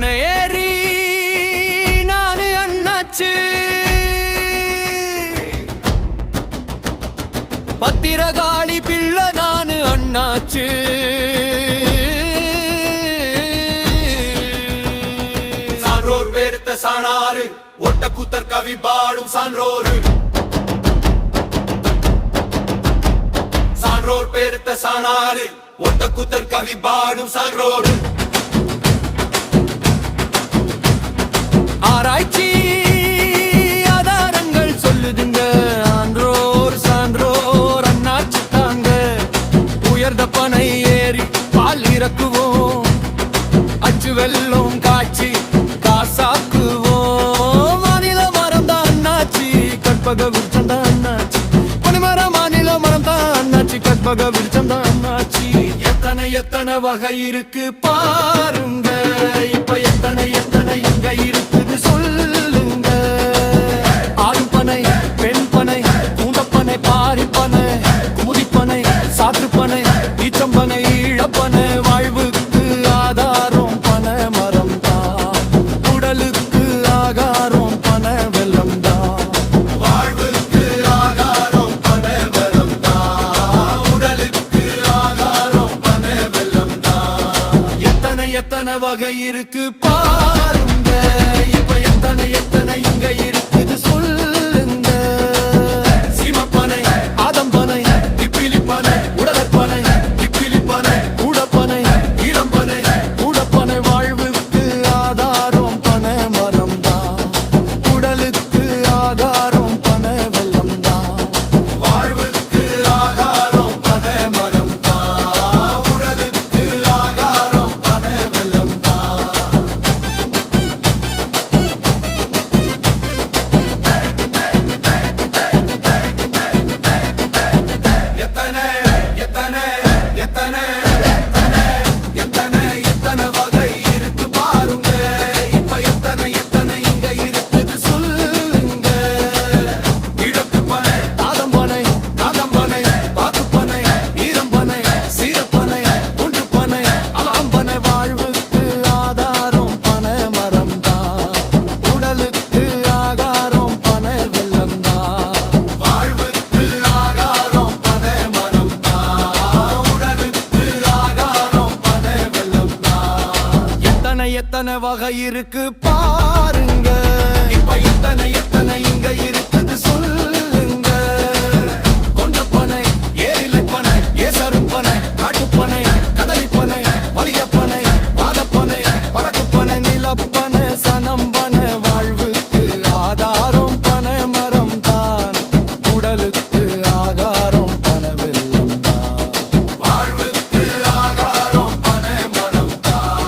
பனை ஏறி நானு அண்ணாச்சு பத்திரகாளி பிள்ளை நானு அண்ணாச்சு சான்றோர் பேருத்த சாணாறு ஒட்ட கூத்தர் கவி பாடும் சான்றோரு சான்றோர் பேருத்த சாணாறு ஒட்ட கூத்தர் கவி பாடும் சான்றோரு ஆராய்ச்சி ஆதாரங்கள் சொல்லுதுங்க ஆன்றோர் சான்றோர் அண்ணாச்சு தாங்க உயர்ந்த பனை ஏறி பால் இறக்குவோம் அச்சு வெல்லம் காய்ச்சி காசாக்குவோம் மாநில மரம் தான் அண்ணாச்சி கற்பக விருட்சம் தான் அண்ணாச்சி பனிமர மாநில மரம் தான் அண்ணாச்சி கற்பக விருட்சம் தான் அண்ணாச்சி எத்தனை எத்தனை வகை இருக்கு பாருங்க இப்ப எத்தனை எத்தனை இங்க இருக்குது சொல்லுங்க ஆடும் பனை பெண் பனை கூந்தப்பனை பாரிப்பனை குமுதிப்பனை சாற்றுப்பனை ஈச்சம்பனை இழப்பனை வாழ்வுக்கு ஆதாரம் பனை மரம் தான் உடலுக்கு ஆகாரம் பனை வெல்லம் தான் வாழ்வுக்கு ஆகாரம் பனை வெல்லம் தான் உடலுக்கு ஆகாரம் பனை வெல்லம் தான் எத்தனை எத்தனை வகை இருக்கு பாருங்க இப்ப எத்தனை எத்தனை இங்க இருக்குது சொல்லுங்க சீமப்பனை ஆதம்பனை திப்பிலிப்பனை உடலப்பனை திப்பிலிப்பனை கூடப்பனை ஈரம்பனை கூடப்பனை வாழ்வுக்கு ஆதாரம் பனை மரம் தான் உடலுக்கு ஆதாரம் பனை வெல்லம் தான் வாழ்வுக்கு ஆகாரம் பனை மரம் தான் உடலுக்கு ஆகாரம் பனை வெல்லம் தான் எத்தனை எத்தனை எத்தனை எத்தனை எத்தனை வகை இருக்கு பாருங்க இப்ப எத்தனை எத்தனை இங்க இருக்குது சொல்லுங்க இழப்பு பனை தாதம்பனை காதம்பனை பாத்துப்பனை ஈரம்பனை சீரப்பனை குண்டு பனை அலாம்பனை வாழ்வுக்கு ஆதாரம் பனை மரம் தான் உடலுக்கு ஆகாரம் பனை வெல்லம் தான் வாழ்வுக்கு ஆகாரம் பனை மரம் தான் உடலுக்கு ஆகாரம் பனை வெல்லம் தான் எத்தனை எத்தனை வகை இருக்கு பாருங்க இப்ப எத்தனை எத்தனை இங்க இருக்குது சொல்லுங்க கொண்டப்பனை ஏரிலைப்பனை ஏசருப்பனை காட்டுப்பனை கதலிப்பனை வலியப்பனை வாதப்பனை பறக்குப்பனை நிலப்பனை சனம்பனை வாழ்வுக்கு ஆதாரம் பனை மரம் தான் உடலுக்கு ஆகாரம் பனை வெல்லம் தான் வாழ்வுக்கு ஆகாரம் பனை மரம் தான்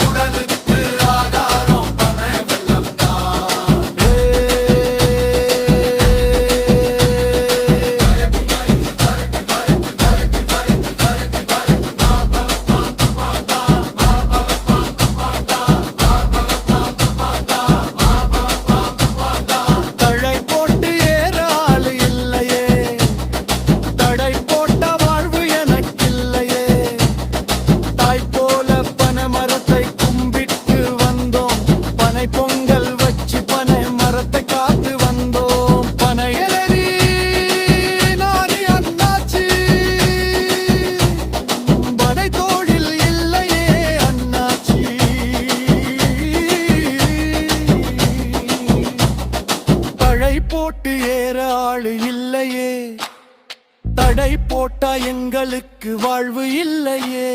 உடலுக்கு ஆகாரம் பனை வெல்லம் தான் தழை போட்டு ஏற ஆளு இல்லையே தடை போட்ட வாழ்வு எனக்கில்லையே தாய் போல பனை மரத்தை கும்பிட்டு வந்தோம் பனை பொங்கல் வச்சு பனை மரத்தை காத்து வந்தோம் பனை எழறி நானி அண்ணாச்சி பனை தோழில் இல்லையே அண்ணாச்சி தழை போட்டு ஏற ஆளு இல்லையே தடை போட்டா எங்களுக்கு வாழ்வு இல்லையே